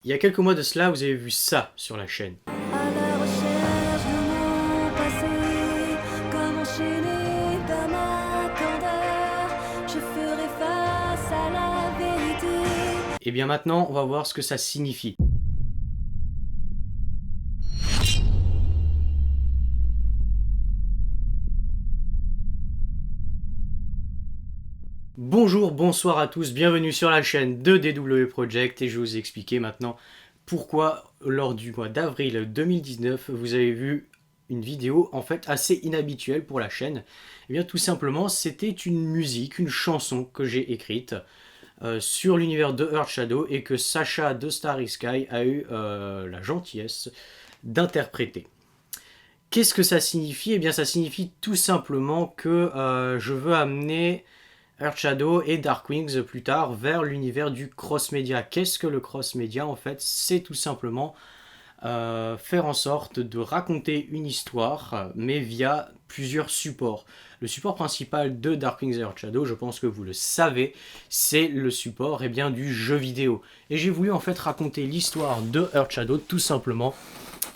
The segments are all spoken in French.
Il y a quelques mois de cela, vous avez vu ça sur la chaîne. À la recherche de mon passé, comme enchaîné par ma candeur, je ferai face à la vérité. Et bien maintenant, on va voir ce que ça signifie. Bonjour, bonsoir à tous, bienvenue sur la chaîne de DW Project et je vais vous expliquer maintenant pourquoi lors du mois d'avril 2019 vous avez vu une vidéo en fait assez inhabituelle pour la chaîne. Et bien tout simplement c'était une musique, une chanson que j'ai écrite sur l'univers de Earth Shadow et que Sacha de Starry Sky a eu la gentillesse d'interpréter. Qu'est-ce que ça signifie? Eh bien ça signifie tout simplement que je veux amener Earth Shadow et Dark Wings plus tard vers l'univers du cross-média. Qu'est-ce que le cross-média en fait? C'est tout simplement faire en sorte de raconter une histoire mais via plusieurs supports. Le support principal de Dark Wings et Earth Shadow, je pense que vous le savez, c'est le support du jeu vidéo. Et j'ai voulu en fait raconter l'histoire de Earth Shadow tout simplement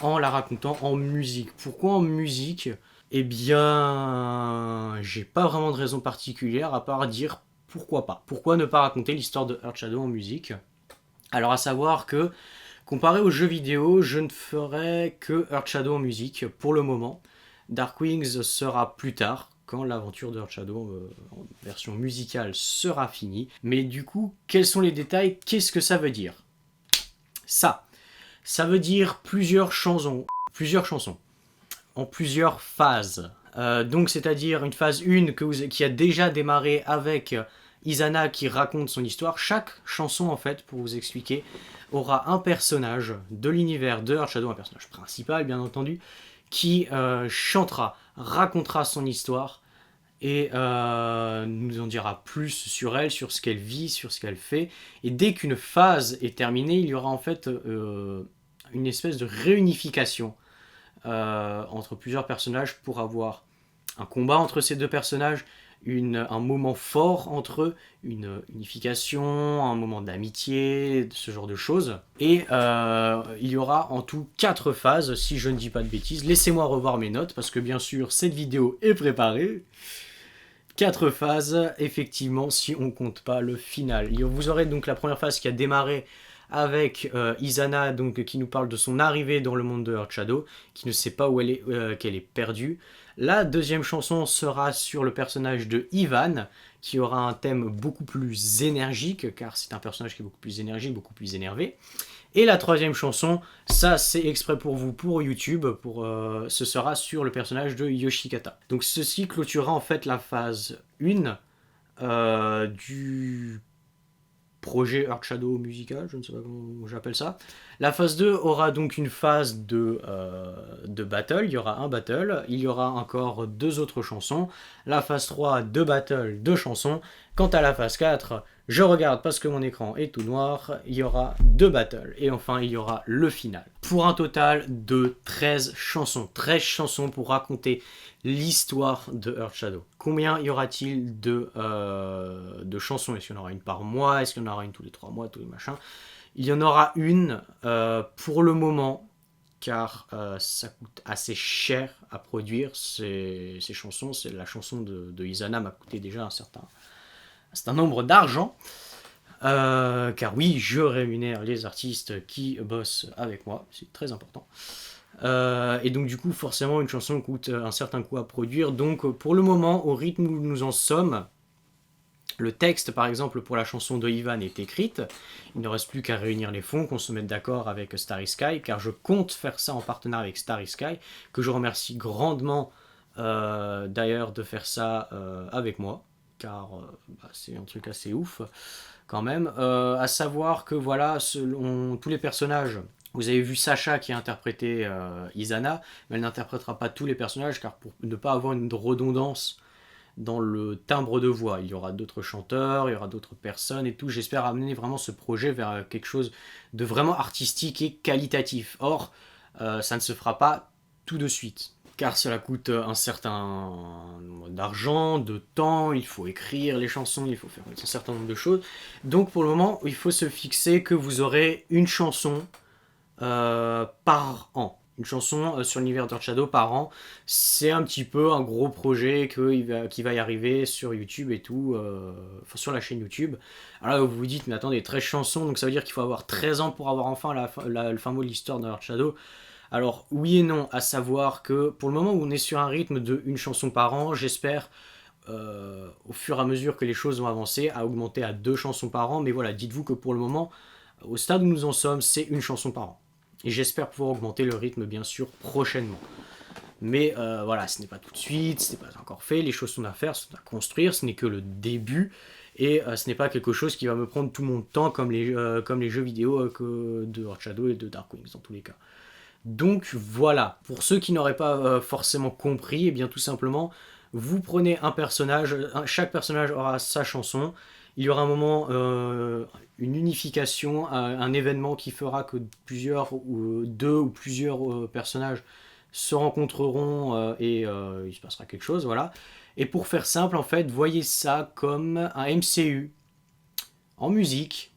en la racontant en musique. Pourquoi en musique? Eh bien, j'ai pas vraiment de raison particulière à part dire pourquoi pas. Pourquoi ne pas raconter l'histoire de Earth Shadow en musique? Alors à savoir que, comparé aux jeux vidéo, je ne ferai que Earth Shadow en musique pour le moment. Dark Wings sera plus tard, quand l'aventure de Earth Shadow en version musicale sera finie. Mais du coup, quels sont les détails? Qu'est-ce que ça veut dire? Ça veut dire plusieurs chansons en plusieurs phases. Donc c'est-à-dire une phase 1 qui a déjà démarré avec Izana qui raconte son histoire. Chaque chanson en fait, pour vous expliquer, aura un personnage de l'univers de Earth Shadow, un personnage principal bien entendu, qui chantera, racontera son histoire et nous en dira plus sur elle, sur ce qu'elle vit, sur ce qu'elle fait. Et dès qu'une phase est terminée, il y aura en fait une espèce de réunification entre plusieurs personnages pour avoir un combat entre ces deux personnages, un moment fort entre eux, une unification, un moment d'amitié, ce genre de choses. Et il y aura en tout 4 phases, si je ne dis pas de bêtises. Laissez-moi revoir mes notes, parce que bien sûr, cette vidéo est préparée. 4 phases, effectivement, si on compte pas le final. Vous aurez donc la première phase qui a démarré avec Izana, donc, qui nous parle de son arrivée dans le monde de Earth Shadow, qui ne sait pas où elle est, qu'elle est perdue. La deuxième chanson sera sur le personnage de Ivan, qui aura un thème beaucoup plus énergique, car c'est un personnage qui est beaucoup plus énergique, beaucoup plus énervé. Et la troisième chanson, ça c'est exprès pour vous, pour YouTube, ce sera sur le personnage de Yoshikata. Donc ceci clôturera en fait la phase 1 du projet Earth Shadow musical, je ne sais pas comment j'appelle ça. La phase 2 aura donc une phase de battle, il y aura un battle, il y aura encore 2 autres chansons. La phase 3, 2 battles, 2 chansons. Quant à la phase 4, je regarde parce que mon écran est tout noir, il y aura 2 battles. Et enfin, il y aura le final. Pour un total de 13 chansons. 13 chansons pour raconter l'histoire de Earth Shadow. Combien y aura-t-il de chansons? Est-ce qu'il y en aura une par mois? Est-ce qu'il y en aura une tous les 3 mois? Tous les machins? Il y en aura une pour le moment, car ça coûte assez cher à produire ces chansons. La chanson de Izana m'a coûté déjà un certain nombre d'argent. Car oui, je rémunère les artistes qui bossent avec moi, c'est très important. Et donc du coup, forcément, une chanson coûte un certain coût à produire. Donc pour le moment, au rythme où nous en sommes, le texte, par exemple, pour la chanson de Ivan est écrite. Il ne reste plus qu'à réunir les fonds, qu'on se mette d'accord avec Starry Sky, car je compte faire ça en partenariat avec Starry Sky, que je remercie grandement d'ailleurs de faire ça avec moi, car c'est un truc assez ouf quand même. À savoir que voilà, selon tous les personnages, vous avez vu Sacha qui a interprété Izana, mais elle n'interprétera pas tous les personnages, car pour ne pas avoir une redondance dans le timbre de voix. Il y aura d'autres chanteurs, il y aura d'autres personnes et tout. J'espère amener vraiment ce projet vers quelque chose de vraiment artistique et qualitatif. Or, ça ne se fera pas tout de suite. car cela coûte un certain nombre d'argent, de temps, il faut écrire les chansons, il faut faire un certain nombre de choses. Donc pour le moment, il faut se fixer que vous aurez une chanson par an. Une chanson sur l'univers d'Earth Shadow par an. C'est un petit peu un gros projet qui va y arriver sur YouTube et tout, enfin, sur la chaîne YouTube. Alors là, vous vous dites, mais attendez, 13 chansons, donc ça veut dire qu'il faut avoir 13 ans pour avoir enfin le fin mot de l'histoire d'Earth Shadow. Alors oui et non, à savoir que pour le moment où on est sur un rythme de une chanson par an, j'espère au fur et à mesure que les choses vont avancer, à augmenter à 2 chansons par an. Mais voilà, dites-vous que pour le moment, au stade où nous en sommes, c'est une chanson par an. Et j'espère pouvoir augmenter le rythme, bien sûr, prochainement. Mais voilà, ce n'est pas tout de suite, ce n'est pas encore fait, les choses sont à faire, sont à construire, ce n'est que le début. Et ce n'est pas quelque chose qui va me prendre tout mon temps comme les jeux vidéo de Earth Shadow et de Dark Wings, dans tous les cas. Donc voilà, pour ceux qui n'auraient pas forcément compris, et bien tout simplement, vous prenez un personnage, chaque personnage aura sa chanson, il y aura un moment, une unification, un événement qui fera que deux ou plusieurs personnages se rencontreront et il se passera quelque chose, voilà. Et pour faire simple, en fait, voyez ça comme un MCU en musique,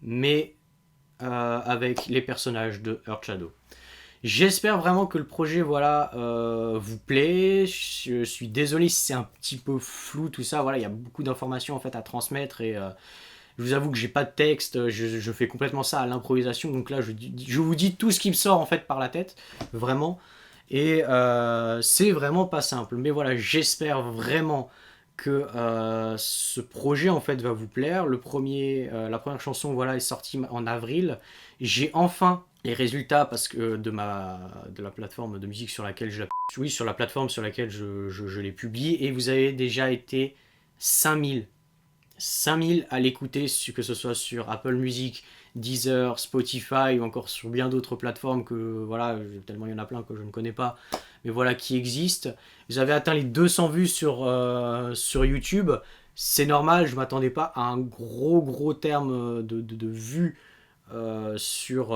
mais avec les personnages de Earth Shadow. J'espère vraiment que le projet voilà, vous plaît. Je suis désolé si c'est un petit peu flou tout ça. Voilà, il y a beaucoup d'informations en fait à transmettre et je vous avoue que j'ai pas de texte. Je fais complètement ça à l'improvisation. Donc là, je vous dis tout ce qui me sort en fait par la tête, vraiment. Et c'est vraiment pas simple. Mais voilà, j'espère vraiment que ce projet en fait va vous plaire. La première chanson voilà est sortie en avril. J'ai enfin les résultats parce que de la plateforme de musique sur laquelle sur la plateforme sur laquelle je l'ai publié et vous avez déjà été 5000 à l'écouter, que ce soit sur Apple Music, Deezer, Spotify ou encore sur bien d'autres plateformes que voilà, tellement il y en a plein que je ne connais pas, mais voilà qui existent. Vous avez atteint les 200 vues sur YouTube. C'est normal, je m'attendais pas à un gros terme de vues sur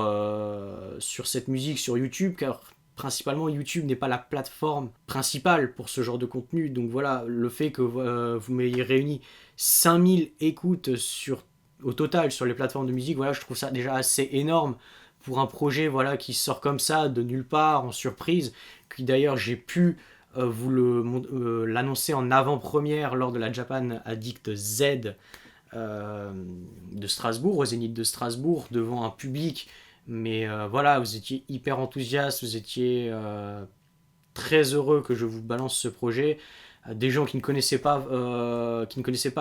cette musique sur YouTube, car principalement YouTube n'est pas la plateforme principale pour ce genre de contenu. Donc voilà, le fait que vous m'ayez réuni 5000 écoutes au total sur les plateformes de musique, voilà, je trouve ça déjà assez énorme pour un projet voilà, qui sort comme ça, de nulle part, en surprise, qui d'ailleurs j'ai pu l'annoncer en avant-première lors de la Japan Addict Z de Strasbourg, au Zénith de Strasbourg, devant un public. Mais voilà, vous étiez hyper enthousiaste, vous étiez très heureux que je vous balance ce projet. Des gens qui ne connaissaient pas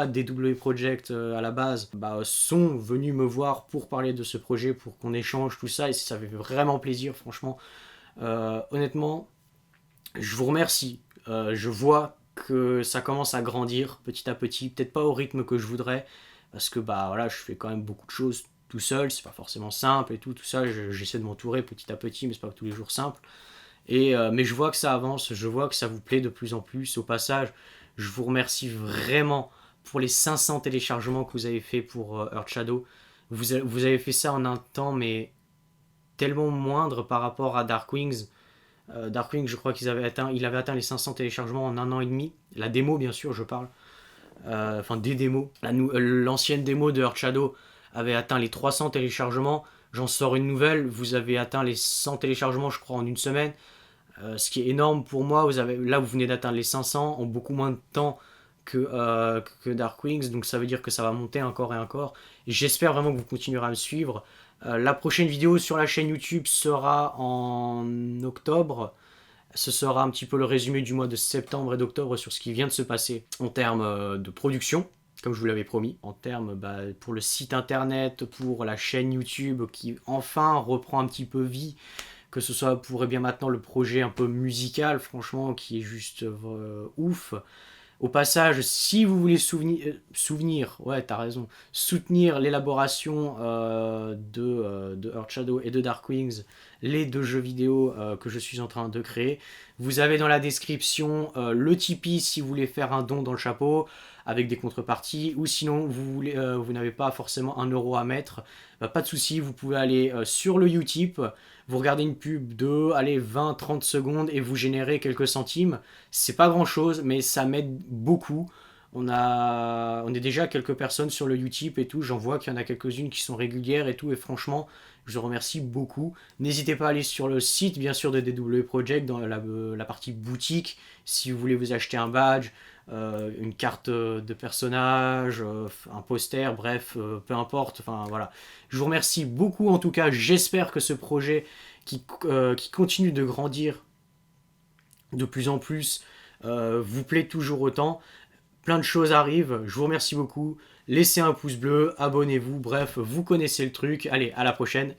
DW Project à la base, sont venus me voir pour parler de ce projet, pour qu'on échange tout ça, et ça fait vraiment plaisir, franchement. Honnêtement, je vous remercie. Je vois que ça commence à grandir petit à petit, peut-être pas au rythme que je voudrais, parce que voilà, je fais quand même beaucoup de choses tout seul, c'est pas forcément simple et tout ça, j'essaie de m'entourer petit à petit, mais c'est pas tous les jours simple. Mais je vois que ça avance, je vois que ça vous plaît de plus en plus. Au passage, je vous remercie vraiment pour les 500 téléchargements que vous avez fait pour Earth Shadow. Vous avez fait ça en un temps, mais tellement moindre par rapport à Dark Wings. Dark Wings, je crois il avait atteint les 500 téléchargements en un an et demi. La démo, bien sûr, je parle. Enfin, des démos. L'ancienne démo de Earth Shadow avait atteint les 300 téléchargements. J'en sors une nouvelle, vous avez atteint les 100 téléchargements, je crois, en une semaine. Ce qui est énorme pour moi. Là, vous venez d'atteindre les 500 en beaucoup moins de temps que Dark Wings. Donc ça veut dire que ça va monter encore et encore. Et j'espère vraiment que vous continuerez à me suivre. La prochaine vidéo sur la chaîne YouTube sera en octobre. Ce sera un petit peu le résumé du mois de septembre et d'octobre sur ce qui vient de se passer en termes de production, comme je vous l'avais promis, en termes pour le site internet, pour la chaîne YouTube qui enfin reprend un petit peu vie, que ce soit pour bien maintenant le projet un peu musical, franchement, qui est juste ouf. Au passage, si vous voulez soutenir l'élaboration de Earth Shadow et de Dark Wings, les deux jeux vidéo que je suis en train de créer, vous avez dans la description le Tipeee si vous voulez faire un don dans le chapeau. avec des contreparties, ou sinon vous n'avez pas forcément 1 € à mettre, bah, pas de souci, vous pouvez aller sur le Utip, vous regardez une pub de allez, 20-30 secondes et vous générez quelques centimes. C'est pas grand chose, mais ça m'aide beaucoup. On est déjà quelques personnes sur le Utip et tout. J'en vois qu'il y en a quelques-unes qui sont régulières et tout. Et franchement, je remercie beaucoup. N'hésitez pas à aller sur le site, bien sûr, de DW Project, dans la partie boutique, si vous voulez vous acheter un badge, une carte de personnage, un poster, bref, peu importe. Enfin voilà. Je vous remercie beaucoup en tout cas. J'espère que ce projet qui continue de grandir de plus en plus vous plaît toujours autant. Plein de choses arrivent. Je vous remercie beaucoup. Laissez un pouce bleu, abonnez-vous. Bref, vous connaissez le truc. Allez, à la prochaine.